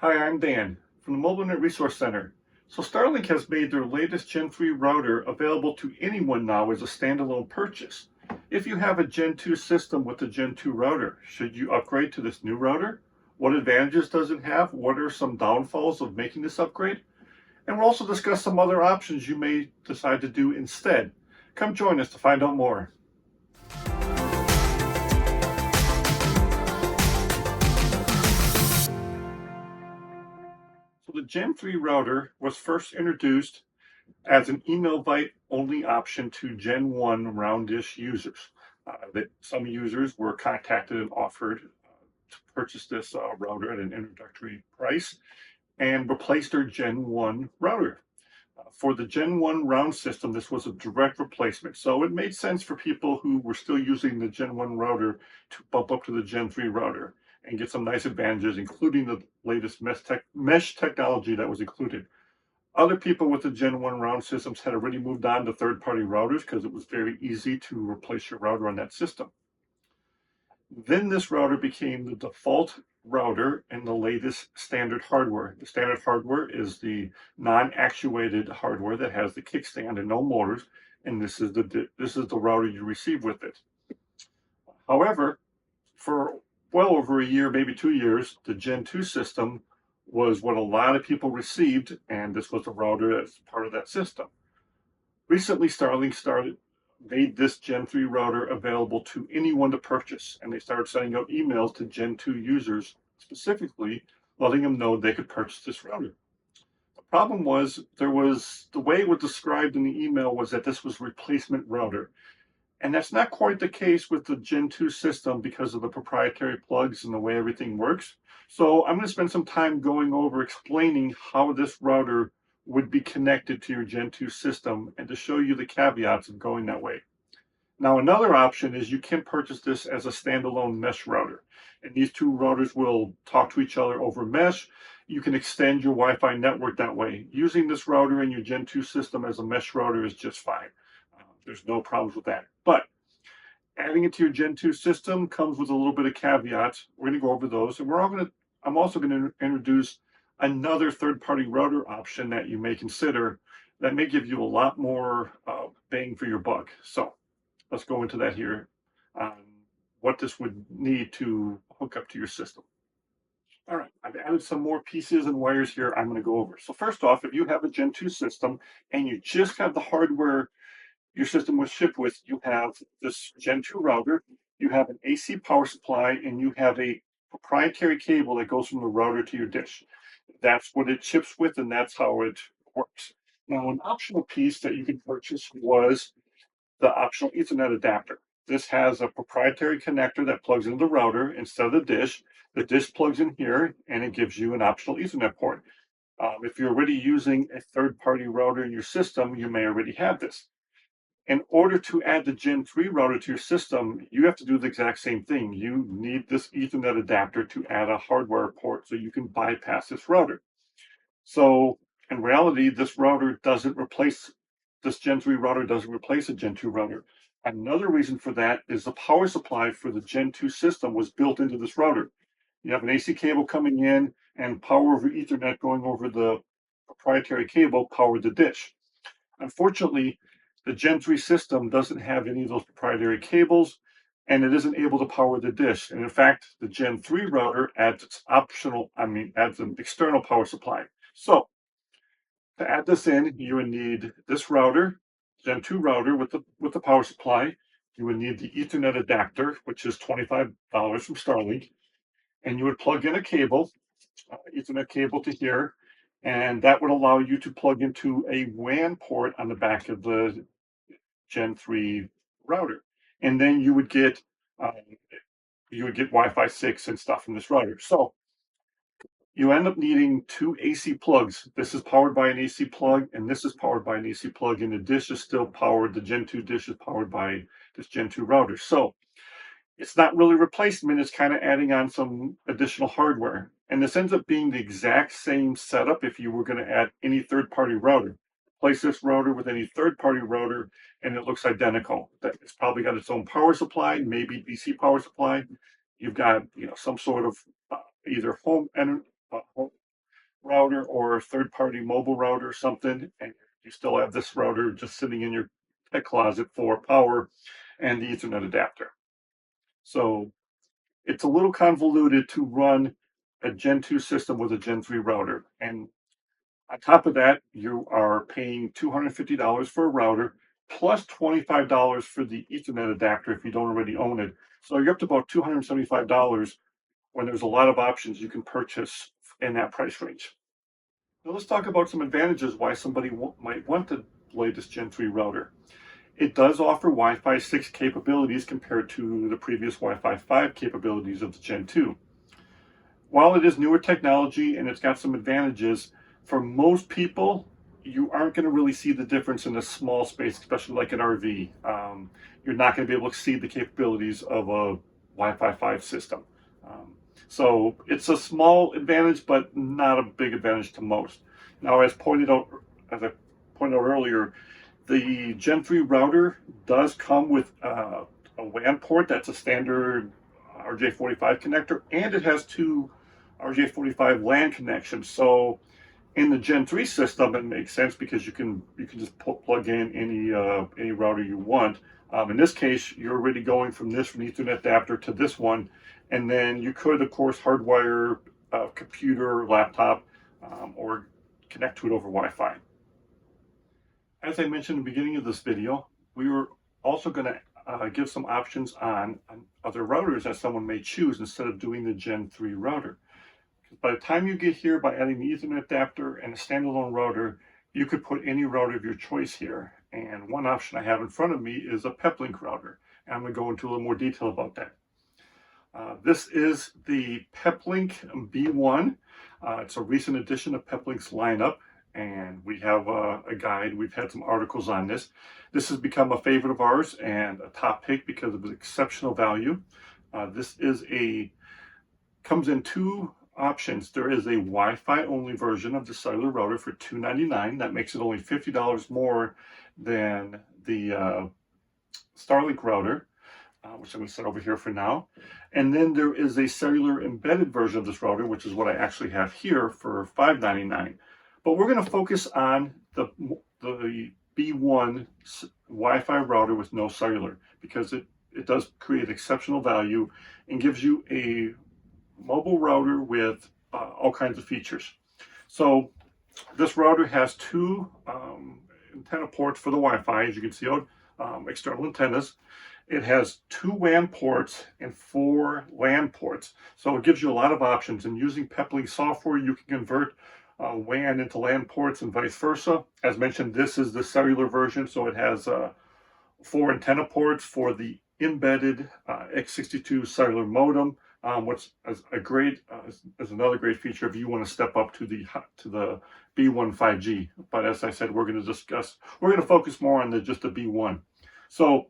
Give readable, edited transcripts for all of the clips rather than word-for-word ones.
Hi, I'm Dan from the Mobile Internet Resource Center. So Starlink has made their latest Gen 3 router available to anyone now as a standalone purchase. If you have a Gen 2 system with the Gen 2 router, should you upgrade to this new router? What advantages does it have? What are some downfalls of making this upgrade? And we'll also discuss some other options you may decide to do instead. Come join us to find out more. So the Gen 3 router was first introduced as an email-invite only option to Gen 1 round dish users. That some users were contacted and offered to purchase this router at an introductory price and replace their Gen 1 router. For the Gen 1 round system, this was a direct replacement. So it made sense for people who were still using the Gen 1 router to bump up to the Gen 3 router and get some nice advantages, including the latest mesh technology that was included. Other people with the Gen 1 round systems had already moved on to third-party routers because it was very easy to replace your router on that system. Then this router became the default router in the latest standard hardware. The standard hardware is the non-actuated hardware that has the kickstand and no motors, and this is the router you receive with it. However, for well over a year, maybe 2 years, the Gen 2 system was what a lot of people received, and this was the router that's part of that system. Recently, Starlink made this Gen 3 router available to anyone to purchase, and they started sending out emails to Gen 2 users, specifically letting them know they could purchase this router. The problem was the way it was described in the email was that this was a replacement router. And that's not quite the case with the Gen 2 system because of the proprietary plugs and the way everything works. So I'm going to spend some time going over explaining how this router would be connected to your Gen 2 system and to show you the caveats of going that way. Now, another option is you can purchase this as a standalone mesh router. And these two routers will talk to each other over mesh. You can extend your Wi-Fi network that way. Using this router in your Gen 2 system as a mesh router is just fine. There's no problems with that. But adding it to your Gen 2 system comes with a little bit of caveats. We're going to go over those. And I'm also going to introduce another third-party router option that you may consider that may give you a lot more bang for your buck. So let's go into that here on what this would need to hook up to your system. All right, I've added some more pieces and wires here I'm going to go over. So first off, if you have a Gen 2 system and you just have the hardware your system was shipped with, you have this Gen 2 router, you have an AC power supply, and you have a proprietary cable that goes from the router to your dish. That's what it ships with, and that's how it works. Now, an optional piece that you can purchase was the optional Ethernet adapter. This has a proprietary connector that plugs into the router instead of the dish. The dish plugs in here, and it gives you an optional Ethernet port. If you're already using a third-party router in your system, you may already have this. In order to add the Gen 3 router to your system, you have to do the exact same thing. You need this Ethernet adapter to add a hardware port so you can bypass this router. So in reality, this Gen 3 router doesn't replace a Gen 2 router. Another reason for that is the power supply for the Gen 2 system was built into this router. You have an AC cable coming in and power over Ethernet going over the proprietary cable powered the dish. Unfortunately, the Gen 3 system doesn't have any of those proprietary cables, and it isn't able to power the dish. And in fact, the Gen 3 router adds an external power supply. So to add this in, you would need this router, Gen 2 router with the power supply. You would need the Ethernet adapter, which is $25 from Starlink, and you would plug in a cable, Ethernet cable to here, and that would allow you to plug into a WAN port on the back of the Gen 3 router. And then um, you would get Wi-Fi 6 and stuff from this router. So you end up needing two AC plugs. This is powered by an AC plug, and this is powered by an AC plug, and the dish is still powered. The Gen 2 dish is powered by this Gen 2 router. So it's not really replacement, it's kind of adding on some additional hardware. And this ends up being the exact same setup if you were going to add any third-party router. Place this router with any third-party router, and it looks identical. It's probably got its own power supply, maybe DC power supply. You've got some sort of either home router or a third-party mobile router or something, and you still have this router just sitting in your tech closet for power and the Ethernet adapter. So it's a little convoluted to run a Gen 2 system with a Gen 3 router. And on top of that, you are paying $250 for a router plus $25 for the Ethernet adapter if you don't already own it. So you're up to about $275 when there's a lot of options you can purchase in that price range. Now let's talk about some advantages why somebody might want the latest Gen 3 router. It does offer Wi-Fi 6 capabilities compared to the previous Wi-Fi 5 capabilities of the Gen 2. While it is newer technology and it's got some advantages, for most people, you aren't going to really see the difference in a small space, especially like an RV. You're not going to be able to see the capabilities of a Wi-Fi 5 system. So it's a small advantage, but not a big advantage to most. Now, as I pointed out earlier, the Gen 3 router does come with a WAN port. That's a standard RJ45 connector, and it has two RJ45 LAN connections. So in the Gen 3 system, it makes sense because you can just plug in any router you want. In this case, you're already going from this Ethernet adapter to this one, and then you could, of course, hardwire a computer, laptop, or connect to it over Wi-Fi. As I mentioned in the beginning of this video, we were also going to give some options on other routers that someone may choose instead of doing the Gen 3 router. By the time you get here, by adding the Ethernet adapter and a standalone router, you could put any router of your choice here. And one option I have in front of me is a Peplink router. And I'm going to go into a little more detail about that. This is the Peplink B1. It's a recent addition of Peplink's lineup, and we have a guide. We've had some articles on this. This has become a favorite of ours and a top pick because of its exceptional value. This comes in two options. There is a Wi-Fi only version of the cellular router for $299. That makes it only $50 more than the Starlink router, which I'm going to set over here for now. And then there is a cellular embedded version of this router, which is what I actually have here for $599. But we're going to focus on the B1 Wi-Fi router with no cellular because it does create exceptional value and gives you a mobile router with all kinds of features. So this router has two antenna ports for the Wi-Fi, as you can see out, external antennas. It has two WAN ports and four LAN ports. So it gives you a lot of options. And using Peplink software, you can convert WAN into LAN ports and vice versa. As mentioned, this is the cellular version, so it has four antenna ports for the embedded X62 cellular modem, which is another great feature if you want to step up to the B1 5G. But as I said, we're going to focus more on just the B1. So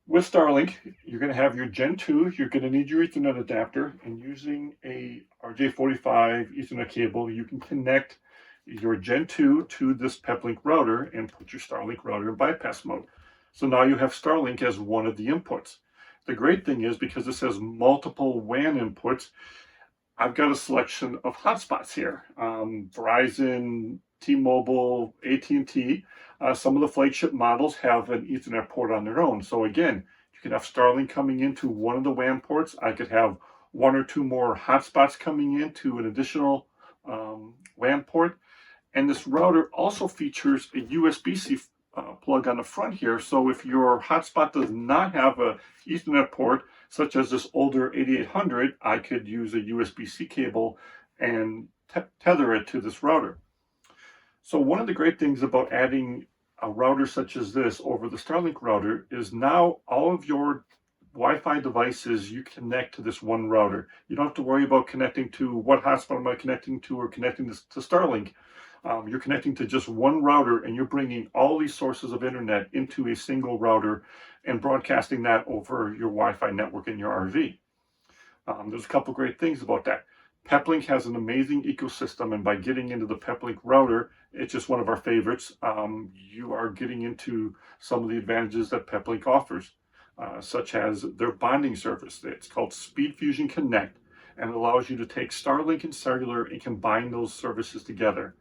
with Starlink, you're going to have your Gen 2, you're going to need your Ethernet adapter, and using a RJ45 Ethernet cable, you can connect your Gen 2 to this Peplink router and put your Starlink router in bypass mode. So now you have Starlink as one of the inputs. The great thing is, because this has multiple WAN inputs, I've got a selection of hotspots here. Verizon, T-Mobile, AT&T. Some of the flagship models have an Ethernet port on their own. So again, you can have Starlink coming into one of the WAN ports. I could have one or two more hotspots coming into an additional WAN port. And this router also features a USB-C plug on the front here. So if your hotspot does not have a Ethernet port, such as this older 8800, I could use a USB-C cable and tether it to this router. So one of the great things about adding a router such as this over the Starlink router is now all of your Wi-Fi devices, you connect to this one router. You don't have to worry about connecting to what hotspot am I connecting to or connecting this to Starlink. You're connecting to just one router and you're bringing all these sources of internet into a single router and broadcasting that over your Wi-Fi network in your RV. There's a couple great things about that. Peplink has an amazing ecosystem, and by getting into the Peplink router, it's just one of our favorites. You are getting into some of the advantages that Peplink offers, such as their bonding service. It's called Speed Fusion Connect. and it allows you to take Starlink and cellular and combine those services together.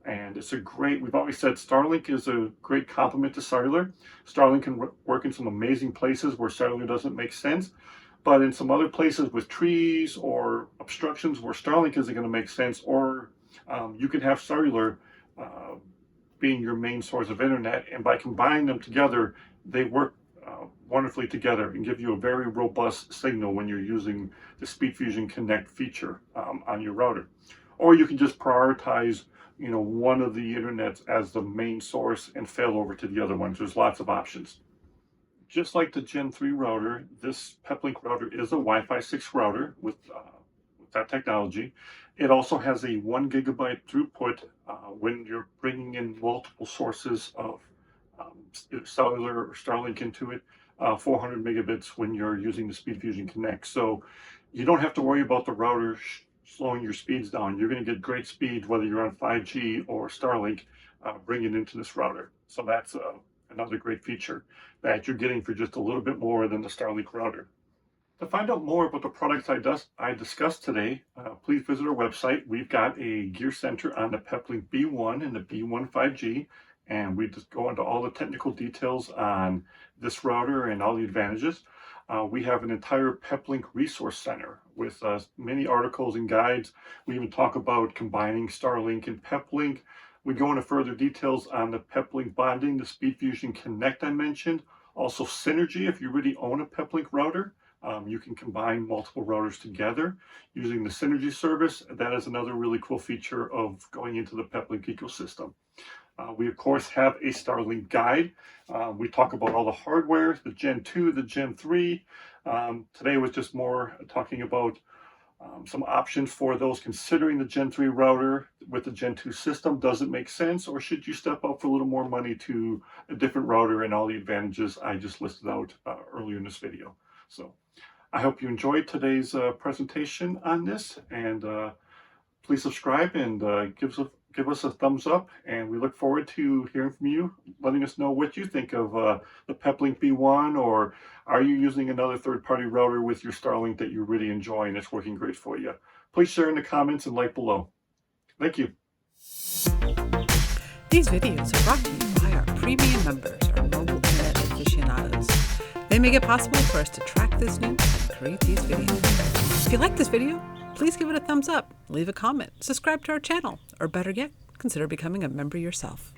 And it's a great, we've always said Starlink is a great complement to cellular. Starlink can work in some amazing places where cellular doesn't make sense, but in some other places with trees or obstructions where Starlink isn't going to make sense, or you can have cellular being your main source of internet, and by combining them together, they work wonderfully together and give you a very robust signal when you're using the SpeedFusion Connect feature on your router. Or you can just prioritize, one of the internets as the main source and fail over to the other ones. There's lots of options. Just like the Gen 3 router, this Peplink router is a Wi-Fi 6 router with that technology. It also has a 1 gigabyte throughput when you're bringing in multiple sources of cellular or Starlink into it, 400 megabits when you're using the SpeedFusion Connect. So you don't have to worry about the router slowing your speeds down. You're going to get great speed whether you're on 5G or Starlink bringing into this router. So that's another great feature that you're getting for just a little bit more than the Starlink router. To find out more about the products I discussed today, please visit our website. We've got a gear center on the Peplink B1 and the B1 5G, and we just go into all the technical details on this router and all the advantages. We have an entire Peplink resource center with many articles and guides. We even talk about combining Starlink and Peplink. We go into further details on the Peplink bonding, the SpeedFusion Connect I mentioned. Also Synergy, if you really own a Peplink router. You can combine multiple routers together using the Synergy service. That is another really cool feature of going into the Peplink ecosystem. We, of course, have a Starlink guide. We talk about all the hardware, the Gen 2, the Gen 3. Today was just more talking about some options for those considering the Gen 3 router with the Gen 2 system. Does it make sense, or should you step up for a little more money to a different router and all the advantages I just listed out earlier in this video? So I hope you enjoyed today's presentation on this, and please subscribe and give us a thumbs up, and we look forward to hearing from you, letting us know what you think of the Peplink B1, or are you using another third-party router with your Starlink that you really enjoy and it's working great for you? Please share in the comments and like below. Thank you. These videos are brought to you by our premium members, our mobile internet aficionados. They make it possible for us to track this news and create these videos. If you like this video, please give it a thumbs up, leave a comment, subscribe to our channel, or better yet, consider becoming a member yourself.